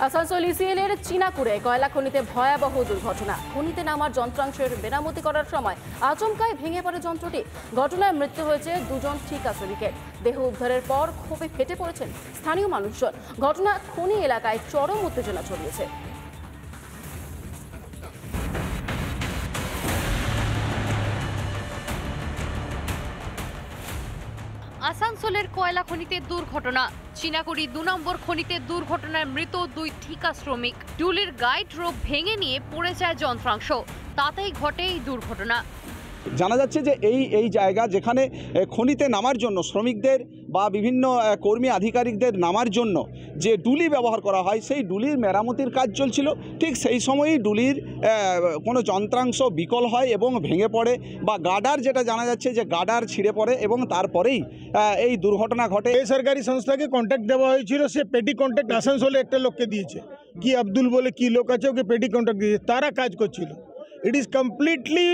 আসানসোল ইসিএলের চীনাকুড়ে কয়লা খনিতে ভয়াবহ দুর্ঘটনা। খনিতে নামার যন্ত্রাংশের মেরামতি করার সময় আচমকায় ভেঙে পড়ে যন্ত্রটি। ঘটনায় মৃত্যু হয়েছে দুজন ঠিকা শ্রমিকের। দেহ উদ্ধারের পর ক্ষোভে ফেটে পড়েছেন স্থানীয় মানুষজন। ঘটনা খনি এলাকায় চরম উত্তেজনা ছড়িয়েছে। আসানসোলের কয়লা খনিতে দুর্ঘটনা। চীনাকুড়ি ২ নম্বর খনিতে দুর্ঘটনায় মৃত ২ ঠিকা শ্রমিক। টুলির গাইড রোপ ভেঙে নিয়ে পড়ে যায় যন্ত্রাংশ, তাতেই ঘটে এই দুর্ঘটনা। জানা যাচ্ছে যে এই জায়গা যেখানে খনিতে নামার জন্য শ্রমিকদের বা বিভিন্ন কর্মী আধিকারিকদের নামার জন্য যে ডুলি ব্যবহার করা হয়, সেই ডুলির মেরামতির কাজ চলছিল। ঠিক সেই সময়ই ডুলির কোনো যন্ত্রাংশ বিকল হয় এবং ভেঙে পড়ে, বা গার্ডার, যেটা জানা যাচ্ছে যে গার্ডার ছিঁড়ে পড়ে এবং তারপরেই এই দুর্ঘটনা ঘটে। বেসরকারি সংস্থাকে কন্ট্যাক্ট দেওয়া হয়েছিল, সে পেটি কন্ট্যাক্ট আসানসোলে একটা লোককে দিয়েছে, কি আব্দুল বলে কি লোক আছে, ওকে পেটি কন্ট্যাক্ট দিয়েছে, তারা কাজ করছিল। It is completely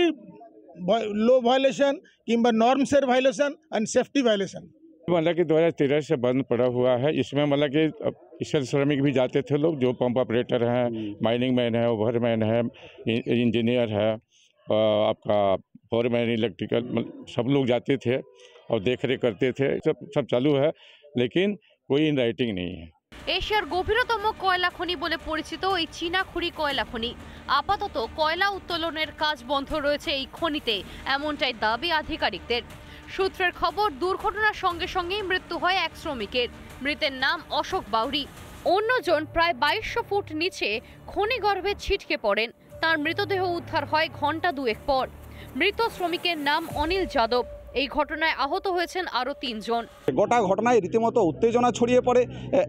law violation किंबा नॉर्म्सर वायलेशन एंड सेफ्टी वायलेशन। मतलब कि 2013 से बंद पड़ा हुआ है। इसमें मतलब कि इससे श्रमिक भी जाते थे लोग, जो पंप ऑपरेटर हैं, माइनिंग मैन है, ओवरमैन है, इंजीनियर है, आपका फोरमैन, इलेक्ट्रिकल, सब लोग जाते थे और देख रेख करते थे। सब चालू है, लेकिन कोई इन राइटिंग नहीं है। এশিয়ার গভীরতম কয়লা খনি বলে পরিচিত এই চীনাকুড়ি কয়লা খনি, আপাতত কয়লা উত্তোলনের কাজ বন্ধ রয়েছে এই খনিতে, এমনটাই দাবি আধিকারিকদের। সূত্রের খবর, দুর্ঘটনার সঙ্গে সঙ্গেই মৃত্যু হয় এক শ্রমিকের। মৃতের নাম অশোক বাউরি। অন্যজন প্রায় 2200 ফুট নিচে খনিগর্ভে ছিটকে পড়েন। তার মৃতদেহ উদ্ধার হয় ঘণ্টা দুয়েক পর। মৃত শ্রমিকের নাম অনিল যাদব। এই ঘটনায় আহত হয়েছেন আরও 3 জন। গোটা ঘটনায় রীতিমতো উত্তেজনা ছড়িয়ে পড়ে।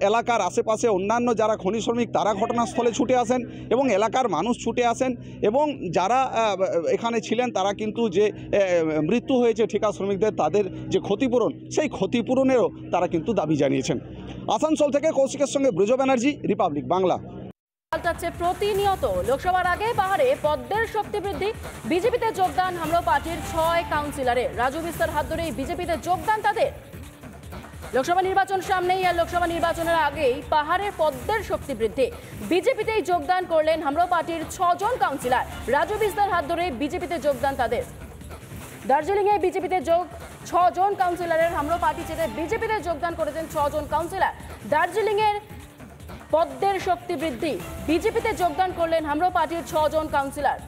এলাকার আশেপাশে অন্যান্য যারা খনি শ্রমিক তারা ঘটনাস্থলে ছুটে আসেন এবং এলাকার মানুষ ছুটে আসেন, এবং যারা এখানে ছিলেন তারা কিন্তু যে মৃত্যু হয়েছে ঠিকা শ্রমিকদের, তাদের যে ক্ষতিপূরণ, সেই ক্ষতিপূরণেরও তারা কিন্তু দাবি জানিয়েছেন। আসানসোল থেকে কৌশিকের সঙ্গে ব্রজ ব্যানার্জি, রিপাবলিক বাংলা। পাল্টাচ্ছে প্রতিনিয়ত। লোকসভার আগে পাহাড়ে পদ্মের শক্তি বৃদ্ধি। বিজেপিতে যোগদান হামলা পার্টির 6 কাউন্সিলরের। রাজু বিস্তার হাত ধরেই বিজেপিতে যোগদান তাদের। লোকসভা নির্বাচন সামনেই, আর লোকসভা নির্বাচনের আগেই পাহাড়ের পদ্মের শক্তি বৃদ্ধি। বিজেপিতেই যোগদান করলেন হামলা পার্টির 6 জন কাউন্সিলর। রাজু বিস্তার হাত ধরে বিজেপিতে যোগদান তাদের। দার্জিলিংয়ে বিজেপিতে যোগ 6 জন কাউন্সিলরের। হামলা পার্টি ছেড়ে বিজেপিতে যোগদান করেছেন 6 জন কাউন্সিলর। দার্জিলিংয়ের পদ্মের শক্তি বৃদ্ধি। বিজেপিতে যোগদান করলেন হামরা পার্টির 6 জন কাউন্সিলর।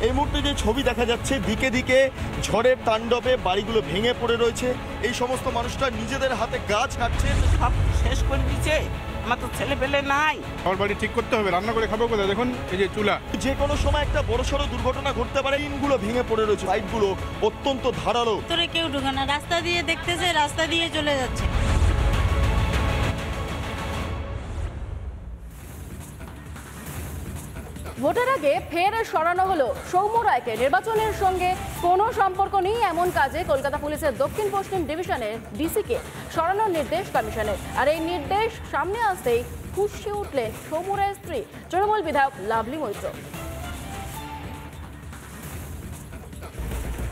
এই মুহূর্তে যে ছবি দেখা যাচ্ছে, দিকে দিকে ঝড়ের তাণ্ডবে বাড়িগুলো ভেঙে পড়ে রয়েছে। এই সমস্ত মানুষরা নিজেদের হাতে গাছ কাটছে। সব শেষ করে দিচ্ছে, আমার তো ছেলে পেলে নাই। আমার বাড়ি ঠিক করতে হবে, রান্না করে খাবো কোথায়? দেখুন এই যে চুলা। যে কোনো সময় একটা বড়সড় দুর্ঘটনা ঘটতে পারে। টিনগুলো ভেঙে পড়ে রয়েছে, লাইটগুলো অত্যন্ত ধারালো। ভিতরে কেউ ঢুকে না, রাস্তা দিয়ে দেখতেছে, রাস্তা দিয়ে চলে যাচ্ছে। ভোটের আগে ফের সরানো হলো সৌম্য রায়কে। নির্বাচনের সঙ্গে কোনো সম্পর্ক নেই এমন কাজে কলকাতা পুলিশের দক্ষিণ পশ্চিম ডিভিশনের ডিসিকে সরানোর নির্দেশ কমিশনের। আর এই নির্দেশ সামনে আসতেই ফুঁসে উঠলেন সৌম্য রায়ের স্ত্রী, তৃণমূল বিধায়ক লাভলি মৈত্র।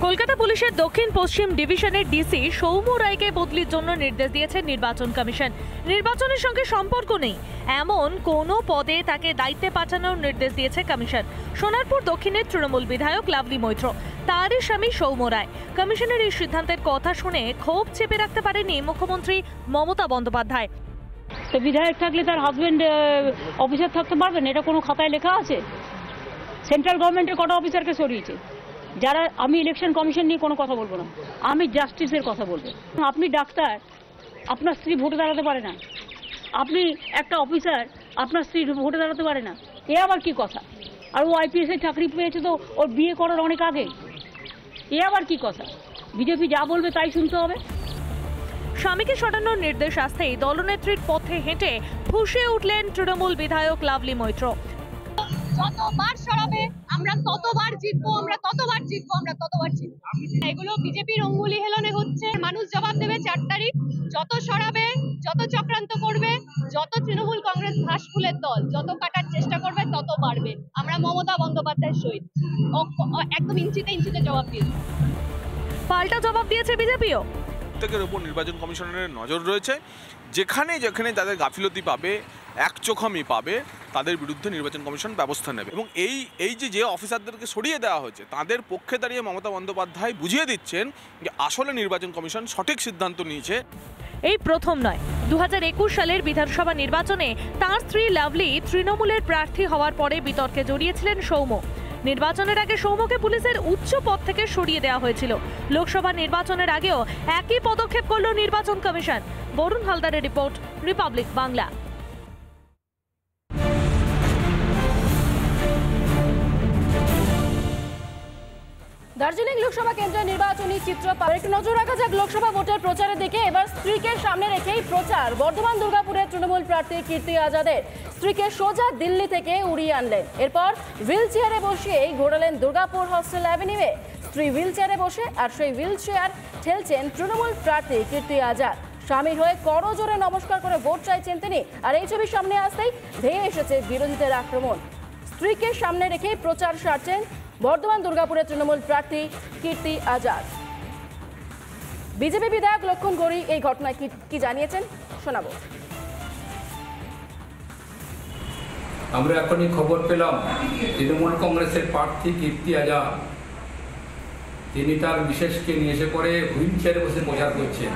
কলকাতা পুলিশের দক্ষিণ পশ্চিম ডিভিশনের ডিসি সৌম্য রায়কে বদলির জন্য নির্দেশ দিয়েছে নির্বাচন কমিশন। নির্বাচনের সঙ্গে সম্পর্ক নেই এমন কোনো পদে তাকে দায়িত্বে পাঠানোর নির্দেশ দিয়েছে কমিশন। সোনারপুর দক্ষিণের তৃণমূল বিধায়ক লাভলি মৈত্র, তারই স্বামী সৌম্য রায়। কমিশনের এই সিদ্ধান্তের কথা শুনে ক্ষোভ চেপে রাখতে পারেনি মুখ্যমন্ত্রী মমতা বন্দ্যোপাধ্যায়। তো বিধায়ক থাকলে তার হাজবেন্ড অফিসার থাকতে পারবেন? এটা কোনো খাতায় লেখা আছে? সেন্ট্রাল গভর্নমেন্টের কটা অফিসারকে সরিয়েছে যারা। আমি ইলেকশন কমিশন নিয়ে কোনো কথা বলবো না, আমি জাস্টিসের কথা বলবো। আপনি ডাক্তার, আপনার স্ত্রী ভোটে দাঁড়াতে পারে না। আপনি একটা অফিসার, আপনার স্ত্রী ভোটে দাঁড়াতে পারে না, এ আবার কি কথা? আর ও আইপিএসের চাকরি পেয়েছে তো ওর বিয়ে করার অনেক আগে, এ আবার কি কথা? বিজেপি যা বলবে তাই শুনতে হবে। স্বামীকে সরানোর নির্দেশ আসতেই দলনেত্রীর পথে হেঁটে ফুঁসে উঠলেন তৃণমূল বিধায়ক লাভলি মৈত্র। যতবার সরাবে আমরা ততবার জিতবো, আমরা ততবার জিতবো, আমরা ততবার জিতবো। এগুলো বিজেপির অঙ্গুলি হেলনে হচ্ছে। মানুষ জবাব দেবে 4 তারিখ। যত সরাবে, যত চক্রান্ত করবে, যত তৃণমূল কংগ্রেস ঘাস ফুলের দল যত কাটার চেষ্টা করবে, তত বাড়বে। আমরা মমতা বন্দ্যোপাধ্যায়ের সহিত একদম ইঞ্চিতে ইঞ্চিতে জবাব দিয়েছি। পাল্টা জবাব দিয়েছে বিজেপিও। প্রত্যেকের ওপর নির্বাচন কমিশনের নজর রয়েছে। যেখানে যেখানে তাদের গাফিলতি পাবে, একচোখামি পাবে, তাদের বিরুদ্ধে নির্বাচন কমিশন ব্যবস্থা নেবে। এবং এই যে অফিসারদেরকে সরিয়ে দেওয়া হয়েছে তাদের পক্ষে দাঁড়িয়ে মমতা বন্দ্যোপাধ্যায় বুঝিয়ে দিচ্ছেন যে আসলে নির্বাচন কমিশন সঠিক সিদ্ধান্ত নিয়েছে। এই প্রথম নয়, 2021 সালের বিধানসভা নির্বাচনে তাঁর স্ত্রী লাভলি তৃণমূলের প্রার্থী হওয়ার পরে বিতর্কে জড়িয়েছিলেন সৌম্য। নির্বাচনের আগে সৌম্যকে পুলিশের উচ্চ পদ থেকে সরিয়ে দেওয়া হয়েছিল। লোকসভা নির্বাচনের আগেও একই পদক্ষেপ করল নির্বাচন কমিশন। বরুণ হালদারের রিপোর্ট, রিপাবলিক বাংলা। দার্জিলিং লোকসভা কেন্দ্রের নির্বাচনী চিত্র একটু নজর রাখা যাক লোকসভা ভোটের প্রচারের দিকে। এবার স্ত্রীকে সামনে রেখেই প্রচার। বর্ধমান দুর্গাপুরের তৃণমূল প্রার্থী কীর্তি আজাদের স্ত্রীকে সোজা দিল্লি থেকে উড়িয়ে আনলেন। এরপর হুইল চেয়ারে বসিয়েই ঘোরালেন দুর্গাপুর হস্টেল অ্যাভিনিউয়ে। স্ত্রী হুইল চেয়ারে বসে আর সেই হুইল চেয়ার ঠেলছেন তৃণমূল প্রার্থী কীর্তি আজাদ। স্বামীর হয়ে করজোরে নমস্কার করে ভোট চাইছেন তিনি। আর এই ছবি সামনে আসতেই ধেয়ে এসেছে বিরোধীদের আক্রমণ। স্ত্রীকে সামনে রেখেই প্রচার সারছেন বর্ধমান দুর্গাপুরের তৃণমূল প্রার্থী কীর্তি আজাদ। বিজেপি বিধায়ক লক্ষণ গড়ি এই ঘটনায় কি জানিয়েছেন শোনাবো। আমরা এখনই খবর পেলাম তৃণমূল কংগ্রেসের প্রার্থী কীর্তি আজাদ তিনি তার বিশেষকে নিয়ে এসে পরে হুইল চেয়ারে বসে প্রচার করছেন।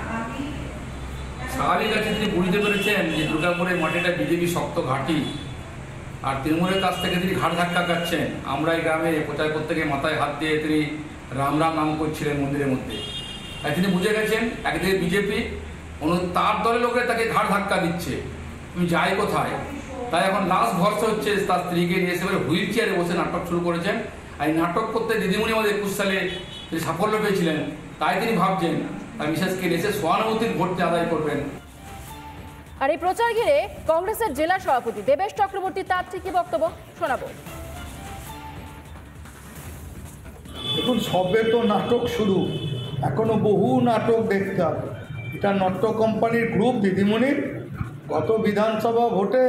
স্বাভাবিক আছে তিনি বুঝতে পেরেছেন যে দুর্গাপুরের মাটিটা বিজেপি শক্ত ঘাঁটি, আর তৃণমূলের কাছ থেকে তিনি ঘাট ধাক্কা খাচ্ছেন। আমরা এই গ্রামে প্রচার করতে গিয়ে মাথায় হাত দিয়ে তিনি রাম রাম নাম করছিলেন মন্দিরের মধ্যে। তাই তিনি বুঝে গেছেন একদিকে বিজেপি, তার দলের লোকেরা তাকে ঘাট ধাক্কা দিচ্ছে, তুমি যাই কোথায়। তাই এখন লাস্ট ভরসা হচ্ছে তার স্ত্রীকে নিয়ে এসে হুইল চেয়ারে বসে নাটক শুরু করেছেন। আর এই নাটক করতে দিদিমণি আমাদের 21 সালে তিনি সাফল্য পেয়েছিলেন। তাই তিনি ভাবছেন তার বিশেষকে এসে সহানুভূতির ভোটে আদায় করবেন। আর এই প্রচার ঘিরে কংগ্রেসের জেলা সভাপতি দেবেশ চক্রবর্তী তার ঠিকই বক্তব্য শোনাবো। দেখুন, সবে তো নাটক শুরু, এখনো বহু নাটক দেখতে হবে। এটা নট্য কোম্পানির গ্রুপ দিদিমণির। গত বিধানসভা ভোটে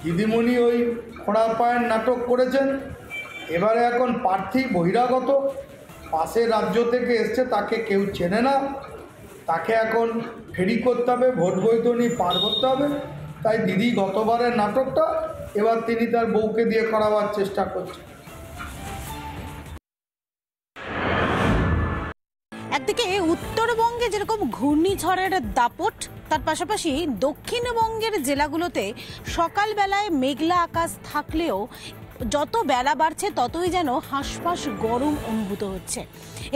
দিদিমণি ওই খোঁড়া পায়ের নাটক করেছেন। এবারে এখন প্রার্থী বহিরাগত, পাশের রাজ্য থেকে এসছে, তাকে কেউ চেনে না, তাকে এখন ফেরি করতে হবে, ভোট বৈতরণী পার করতে হবে। তাই দিদি গতবারের নাটকটা এবার তিনি তার বউকে দিয়ে করাবার চেষ্টা করছেন। একদিকে উত্তরবঙ্গে যেরকম ঘূর্ণিঝড়ের দাপট, তার পাশাপাশি দক্ষিণবঙ্গের জেলাগুলোতে সকালবেলায় মেঘলা আকাশ থাকলেও যত বেলা বাড়ছে ততই যেন হাঁসফাঁস গরম অনুভূত হচ্ছে।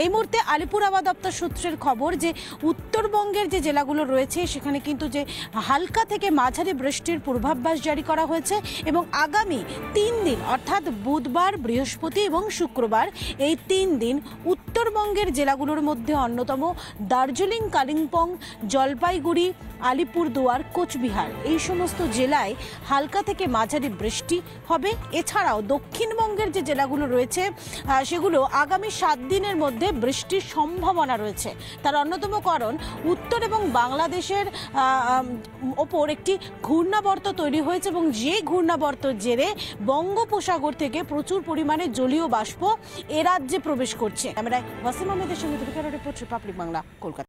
এই মুহূর্তে আলিপুর আবহাওয়া দপ্তর সূত্রের খবর যে উত্তরবঙ্গের যে জেলাগুলো রয়েছে সেখানে কিন্তু যে হালকা থেকে মাঝারি বৃষ্টির পূর্বাভাস জারি করা হয়েছে এবং আগামী 3 দিন অর্থাৎ বুধবার, বৃহস্পতি এবং শুক্রবার এই 3 দিন উত্তরবঙ্গের জেলাগুলোর মধ্যে অন্যতম দার্জিলিং, কালিম্পং, জলপাইগুড়ি, আলিপুরদুয়ার, কোচবিহার এই সমস্ত জেলায় হালকা থেকে মাঝারি বৃষ্টি হবে। এছাড়াও দক্ষিণবঙ্গের যে জেলাগুলো রয়েছে সেগুলো আগামী 7 দিনের মধ্যে বৃষ্টির সম্ভাবনা রয়েছে। তার অন্যতম কারণ উত্তর এবং বাংলাদেশের ওপর একটি ঘূর্ণাবর্ত তৈরি হয়েছে এবং যে ঘূর্ণাবর্তের জেরে বঙ্গোপসাগর থেকে প্রচুর পরিমাণে জলীয় বাষ্প এ রাজ্যে প্রবেশ করছে। ক্যামেরায় ওয়াসিম আহমেদের সঙ্গে রিপোর্ট, রিপাবলিক বাংলা, কলকাতা।